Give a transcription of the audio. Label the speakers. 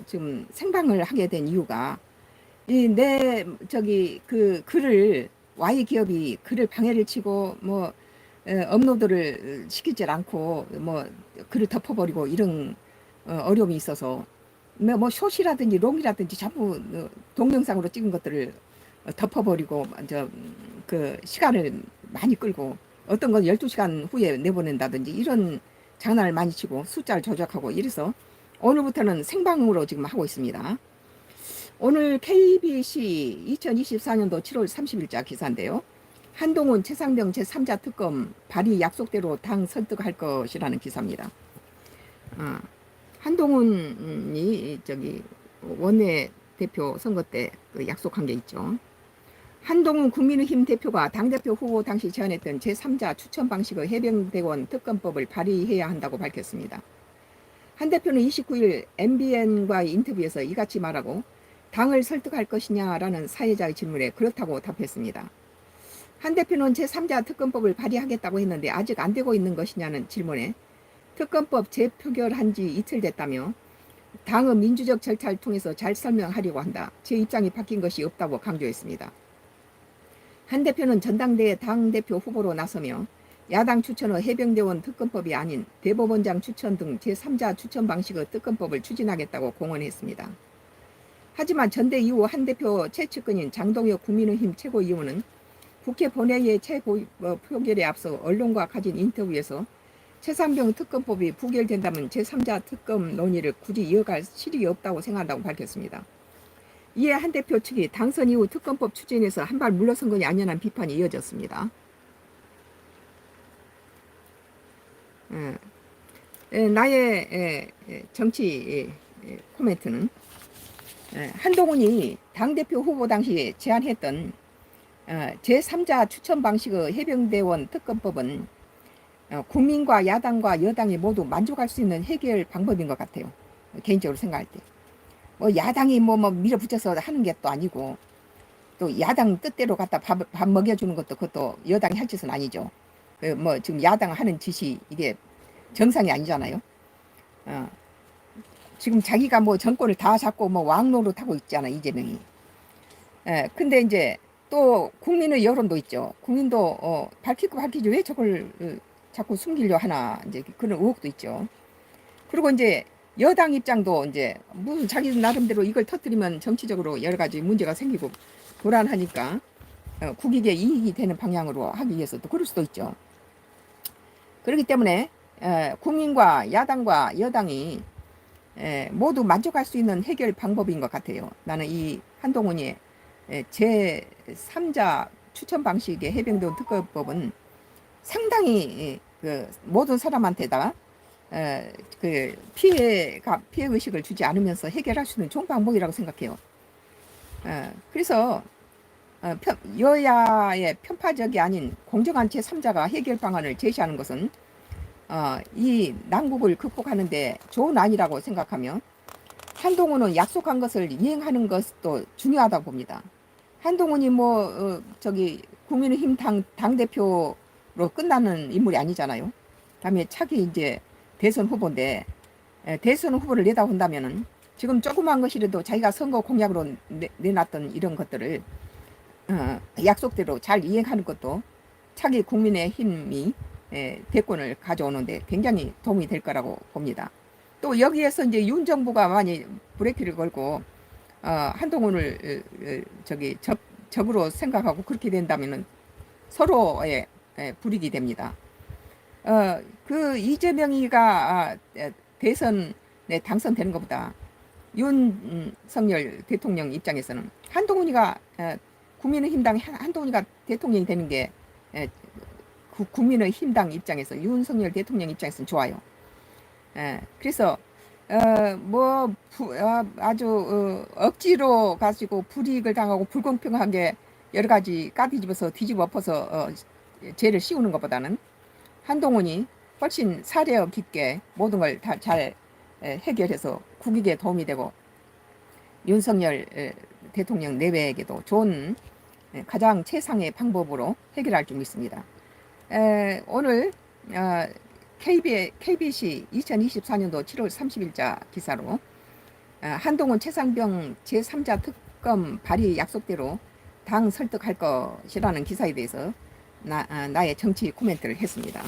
Speaker 1: 지금 생방을 하게 된 이유가 이 내 저기 그 글을 Y 기업이 글을 방해를 치고 뭐 업로드를 시키질 않고 뭐 글을 덮어버리고 이런 어려움이 있어서 뭐 숏이라든지 롱이라든지 전부 동영상으로 찍은 것들을 덮어버리고 그 시간을 많이 끌고 어떤 건 12시간 후에 내보낸다든지 이런 장난을 많이 치고 숫자를 조작하고 이래서 오늘부터는 생방으로 지금 하고 있습니다. 오늘 KBC 2024년도 7월 30일자 기사인데요. 한동훈 최상병 제3자 특검 발의 약속대로 당 설득할 것이라는 기사입니다. 한동훈이 저기 원내 대표 선거 때 그 약속한 게 있죠. 한동훈 국민의힘 대표가 당대표 후보 당시 제안했던 제3자 추천 방식의 해병대원 특검법을 발의해야 한다고 밝혔습니다. 한 대표는 29일 MBN과의 인터뷰에서 이같이 말하고 당을 설득할 것이냐라는 사회자의 질문에 그렇다고 답했습니다. 한 대표는 제3자 특검법을 발의하겠다고 했는데 아직 안 되고 있는 것이냐는 질문에 특검법 재표결한 지 이틀 됐다며 당의 민주적 절차를 통해서 잘 설명하려고 한다. 제 입장이 바뀐 것이 없다고 강조했습니다. 한 대표는 전당대회 당대표 후보로 나서며 야당 추천의 해병대원 특검법이 아닌 대법원장 추천 등 제3자 추천 방식의 특검법을 추진하겠다고 공언했습니다. 하지만 전대 이후 한 대표 최측근인 장동혁 국민의힘 최고위원은 국회 본회의의 표결에 앞서 언론과 가진 인터뷰에서 최상병 특검법이 부결된다면 제3자 특검 논의를 굳이 이어갈 실익이 없다고 생각한다고 밝혔습니다. 이에 한 대표 측이 당선 이후 특검법 추진에서 한 발 물러선 것이 아니냐는 비판이 이어졌습니다. 나의 정치 코멘트는 한동훈이 당대표 후보 당시 제안했던 제3자 추천 방식의 해병대원 특검법은 국민과 야당과 여당이 모두 만족할 수 있는 해결 방법인 것 같아요. 개인적으로 생각할 때. 뭐 야당이 뭐 밀어붙여서 하는 게 또 아니고 또 야당 뜻대로 갖다 밥 먹여주는 것도 그것도 여당이 할 짓은 아니죠. 뭐 지금 야당 하는 짓이 이게 정상이 아니잖아요. 지금 자기가 뭐 정권을 다 잡고 뭐 왕노릇 하고 있잖아 이재명이. 근데 이제 또 국민의 여론도 있죠. 국민도 밝히고 밝히지 왜 저걸 자꾸 숨기려 하나 이제 그런 의혹도 있죠. 그리고 이제 여당 입장도 이제 무슨 자기 나름대로 이걸 터뜨리면 정치적으로 여러 가지 문제가 생기고 불안하니까 국익에 이익이 되는 방향으로 하기 위해서 또 그럴 수도 있죠. 그렇기 때문에 국민과 야당과 여당이 모두 만족할 수 있는 해결 방법인 것 같아요. 나는 이 한동훈의 제3자 추천 방식의 해병대원 특검법은 상당히 그 모든 사람한테다가 그 피해 의식을 주지 않으면서 해결할 수 있는 좋은 방법이라고 생각해요. 그래서 여야의 편파적이 아닌 공정한 제3자가 해결 방안을 제시하는 것은 이 난국을 극복하는데 좋은 안이라고 생각하며 한동훈은 약속한 것을 이행하는 것도 중요하다고 봅니다. 한동훈이 뭐 저기 국민의힘 당대표로 끝나는 인물이 아니잖아요. 다음에 차기 이제 대선 후보인데 대선 후보를 내다본다면은 지금 조그만 것이라도 자기가 선거 공약으로 내놨던 이런 것들을 약속대로 잘 이행하는 것도 차기 국민의힘이 대권을 가져오는데 굉장히 도움이 될 거라고 봅니다. 또 여기에서 이제 윤 정부가 많이 브레이크를 걸고 한동훈을 저기 적으로 생각하고 그렇게 된다면은 서로의 불이익이 됩니다. 그 이재명이가 대선에 당선되는 것보다 윤석열 대통령 입장에서는 한동훈이가 국민의힘당 한동훈이가 대통령이 되는 게 국민의힘당 입장에서 윤석열 대통령 입장에서는 좋아요. 그래서 아주 억지로 가지고 불이익을 당하고 불공평하게 여러 가지 까뒤집어서 뒤집어 엎어서 죄를 씌우는 것보다는 한동훈이 훨씬 사려 깊게 모든 걸 다 잘 해결해서 국익에 도움이 되고 윤석열 대통령 내외에게도 좋은 가장 최상의 방법으로 해결할 줄 믿습니다. 오늘 KBC 2024년도 7월 30일자 기사로 한동훈 최상병 제3자 특검 발의 약속대로 당 설득할 것이라는 기사에 대해서 나의 정치 코멘트를 했습니다.